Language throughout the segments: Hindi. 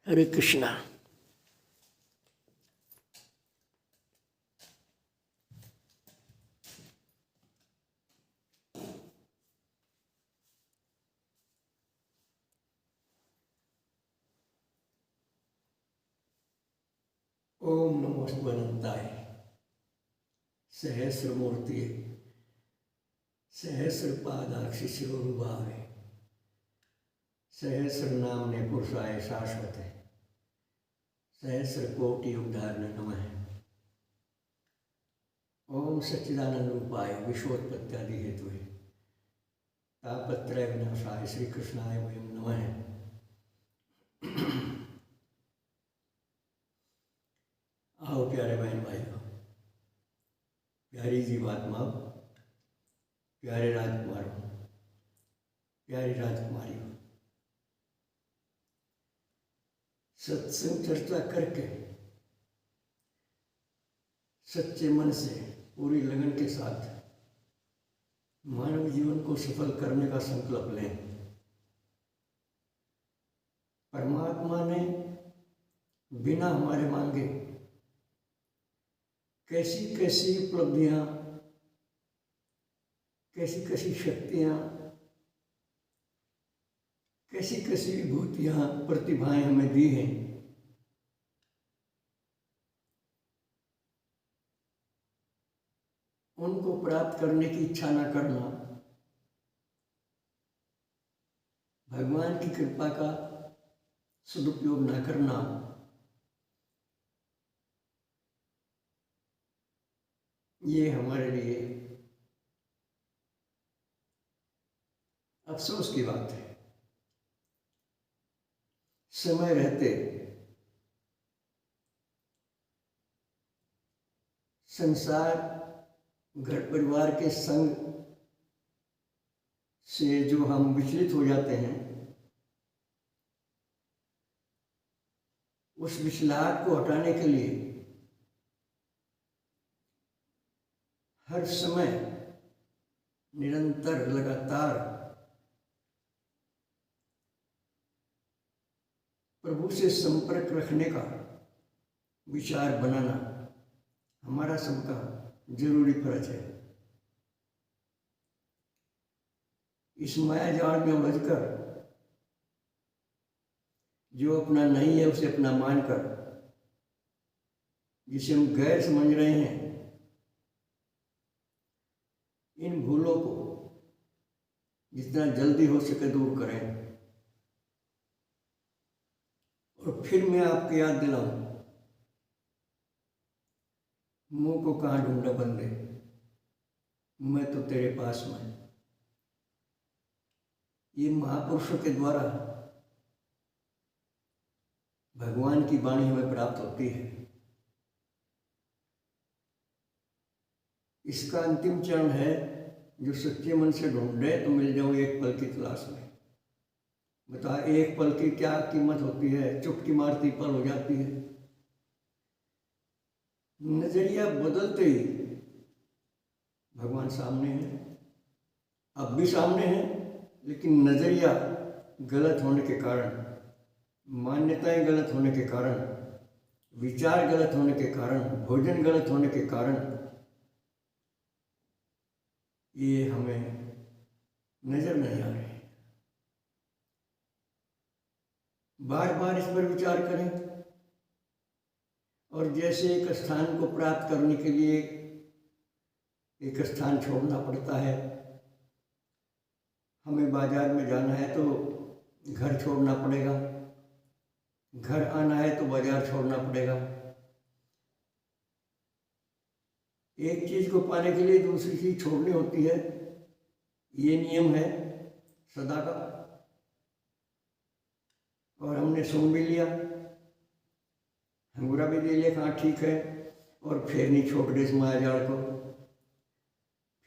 हरे कृष्णा। ओम नमो अनंताय। सहस्रमूर्ति सहस्रपादाक्षि शिरोरुभावे सहस्र नामने पुरुषाय शाश्वते सहस्र कोटि उद्धारण नमः। ओम सच्चिदानंद रूपाय विश्वोत्पत्त्यादि हेतुवे तापत्रय विनाशाय श्री कृष्णाय वयं नमः। आओ प्यारे बहन भाइयों, प्यारी जीवात्माओं, प्यारे राजकुमारों, प्यारी राजकुमारियों, सत्संग चर्चा करके सच्चे मन से पूरी लगन के साथ मानव जीवन को सफल करने का संकल्प लें। परमात्मा ने बिना हमारे मांगे कैसी कैसी उपलब्धियां, कैसी कैसी शक्तियां, कैसी कैसी विभूतियां, प्रतिभाएं हमें दी हैं। उनको प्राप्त करने की इच्छा न करना, भगवान की कृपा का सदुपयोग न करना, ये हमारे लिए अफसोस की बात है। समय रहते संसार, घर परिवार के संग से जो हम विचलित हो जाते हैं, उस विचलाहट को हटाने के लिए हर समय निरंतर लगातार प्रभु से संपर्क रखने का विचार बनाना हमारा सबका जरूरी फर्ज है। इस माया जाल में उलझकर जो अपना नहीं है उसे अपना मानकर, जिसे हम गैर समझ रहे हैं, इन भूलों को जितना जल्दी हो सके दूर करें। और फिर मैं आपको याद दिलाऊं, मुंह को कहाँ ढूंढा बंदे, मैं तो तेरे पास में। ये महापुरुषों के द्वारा भगवान की वाणी हमें प्राप्त होती है। इसका अंतिम चरण है, जो सच्चे मन से ढूंढे तो मिल जाऊं एक पल की तलाश में। बता, एक पल की क्या कीमत होती है, चुटकी मारती पल हो जाती है। नजरिया बदलते ही भगवान सामने है, अब भी सामने है, लेकिन नजरिया गलत होने के कारण, मान्यताएं गलत होने के कारण, विचार गलत होने के कारण, भोजन गलत होने के कारण ये हमें नजर नहीं आ रहे। बार बार इस पर विचार करें, और जैसे एक स्थान को प्राप्त करने के लिए एक स्थान छोड़ना पड़ता है, हमें बाजार में जाना है तो घर छोड़ना पड़ेगा, घर आना है तो बाजार छोड़ना पड़ेगा। एक चीज को पाने के लिए दूसरी चीज छोड़नी होती है, ये नियम है सदा का। और हमने सुन भी लिया, अंगूरा भी दे लिया, कहाँ ठीक है, और फिर नहीं छोड़ने इस मायाजाल को,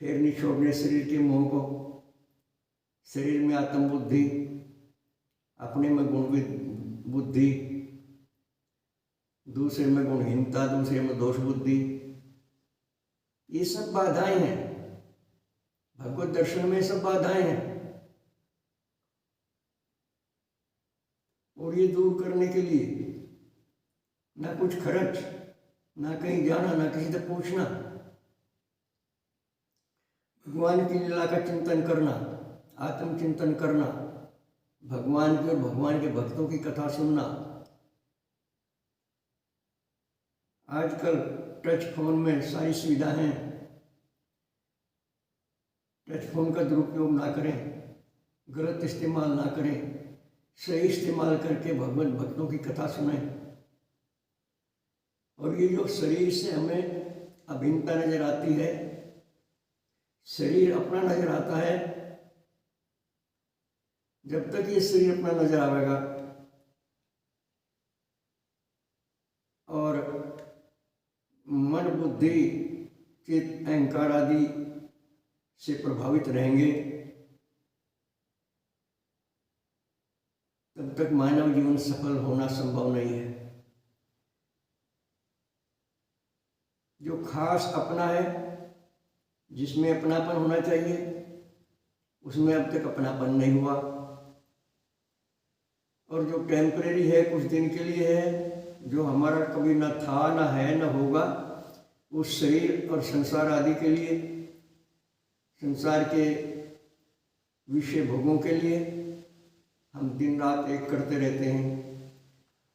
फिर नहीं छोड़ने शरीर के मोह को। शरीर में आत्म बुद्धि, अपने में गुण बुद्धि, दूसरे में गुणहीनता, दूसरे में दोष बुद्धि, ये सब बाधाएं हैं। भगवत दर्शन में सब बाधाएं हैं। और ये दूर करने के लिए ना कुछ खर्च, ना कहीं जाना, ना किसी से पूछना, भगवान की लीला का चिंतन करना, आत्मचिंतन करना, भगवान की और भगवान के भक्तों की कथा सुनना। आजकल टच फोन में सारी सुविधाएं हैं, टच फोन का दुरुपयोग ना करें, गलत इस्तेमाल ना करें, सही इस्तेमाल करके भगवत भक्तों की कथा सुनें। और ये जो शरीर से हमें अभिन्नता नजर आती है, शरीर अपना नजर आता है, जब तक ये शरीर अपना नजर आएगा और मन, बुद्धि, चित्त, अहंकार आदि से प्रभावित रहेंगे, तब तक मानव जीवन सफल होना संभव नहीं है। जो खास अपना है, जिसमें अपनापन होना चाहिए, उसमें अब तक अपनापन नहीं हुआ। और जो टेम्परेरी है, कुछ दिन के लिए है, जो हमारा कभी न था, न है, न होगा, उस शरीर और संसार आदि के लिए, संसार के विषय भोगों के लिए हम दिन रात एक करते रहते हैं।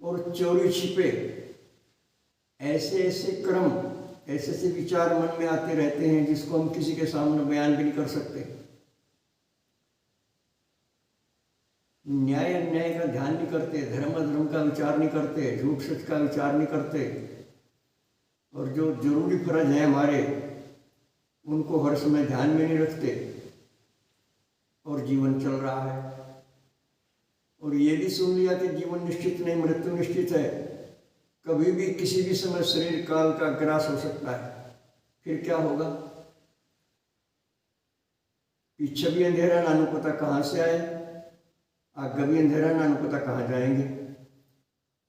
और चोरी छिपे ऐसे ऐसे क्रम, ऐसे ऐसे विचार मन में आते रहते हैं जिसको हम किसी के सामने बयान भी नहीं कर सकते। न्याय अन्याय का ध्यान नहीं करते, धर्म अधर्म का विचार नहीं करते, झूठ सच का विचार नहीं करते, और जो जरूरी फर्ज है हमारे, उनको हर समय ध्यान में नहीं रखते, और जीवन चल रहा है। और ये भी सुन लिया कि जीवन निश्चित नहीं, मृत्यु निश्चित है, कभी भी किसी भी समय शरीर काल का ग्रास हो सकता है। फिर क्या होगा? पीछे भी अंधेरा, नानू पता कहाँ से आए, आगे भी अंधेरा, नानू पता कहाँ जाएंगे।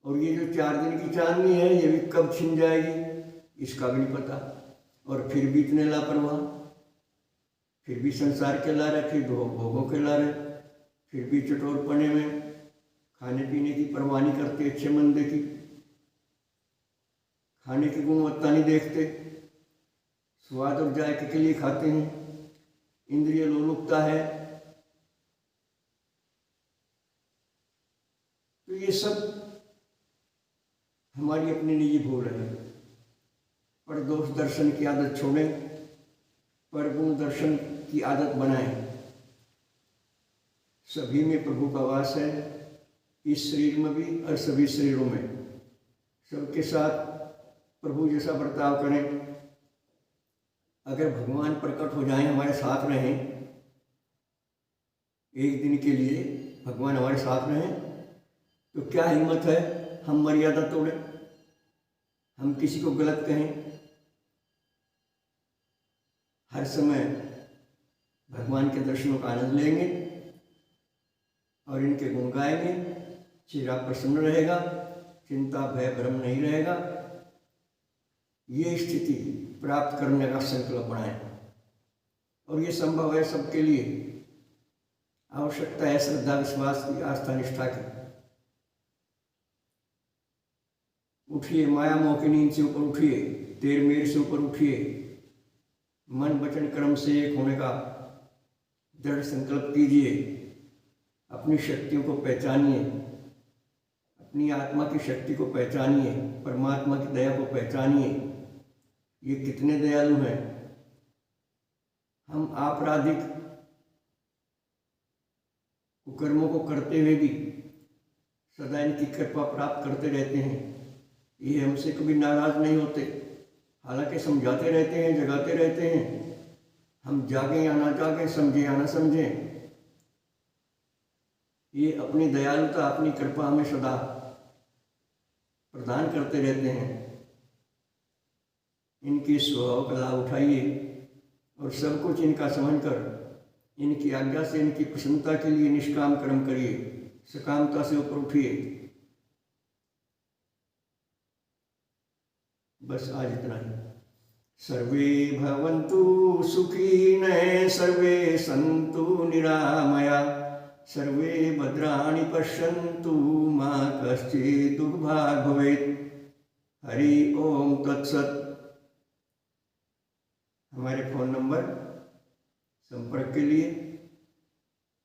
और ये जो 4 दिन की चांदनी है, ये भी कब छिन जाएगी, इसका भी नहीं पता। और फिर भी इतने लापरवाह, फिर भी संसार के ला रहे, फिर भोगों के ला रहे, फिर भी चटोरपने में खाने पीने की परवाह नहीं करते, अच्छे मंदे की, खाने की गुणवत्ता नहीं देखते, स्वाद और जायके के लिए खाते हैं, इंद्रिय लोलुपता है। तो ये सब हमारी अपनी निजी भूल है। पर दोष दर्शन की आदत छोड़ें, पर गुण दर्शन की आदत बनाएं। सभी में प्रभु का वास है, इस शरीर में भी और सभी शरीरों में। सबके साथ प्रभु जैसा बर्ताव करें। अगर भगवान प्रकट हो जाएं, हमारे साथ रहें, एक दिन के लिए भगवान हमारे साथ रहें, तो क्या हिम्मत है हम मर्यादा तोड़ें, हम किसी को गलत कहें। हर समय भगवान के दर्शनों का आनंद लेंगे और इनके गुण गाएंगे, चेहरा प्रसन्न रहेगा, चिंता भय भ्रम नहीं रहेगा। ये स्थिति प्राप्त करने का संकल्प बनाएं। और ये संभव है सबके लिए। आवश्यकता है श्रद्धा, विश्वास की, आस्था निष्ठा की। उठिए, माया मोह की नींद से ऊपर उठिए, तेर मेर से ऊपर उठिए, मन वचन कर्म से एक होने का दृढ़ संकल्प कीजिए। अपनी शक्तियों को पहचानिए, अपनी आत्मा की शक्ति को पहचानिए, परमात्मा की दया को पहचानिए। ये कितने दयालु हैं। हम आपराधिक कुकर्मों को करते हुए भी सदा इनकी कृपा प्राप्त करते रहते हैं। ये हमसे कभी नाराज नहीं होते, हालांकि समझाते रहते हैं, जगाते रहते हैं। हम जागें या ना जागें, समझें या ना समझें, ये अपनी दयालुता, अपनी कृपा हमें सदा प्रदान करते रहते हैं। इनके स्वभाव का लाभ उठाइए और सब कुछ इनका समझकर इनकी आज्ञा से, इनकी प्रसन्नता के लिए निष्काम कर्म करिए, सकामता से ऊपर उठिए। बस आज इतना ही। सर्वे भवन्तु सुखिनः, सर्वे सन्तु निरामया, सर्वे भद्राणि पश्यन्तु मा कश्चित् दुर्भाग् भवेत्। हरि ओम तत्सत। हमारे फ़ोन नंबर संपर्क के लिए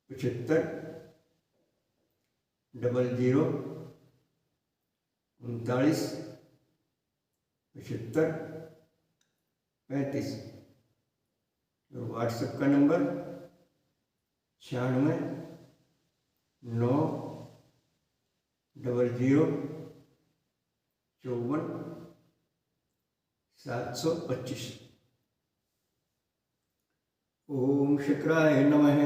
75 00 39 75 35 और व्हाट्सएप का नंबर 96 9 00 54 725। ओम शुक्राय नमः।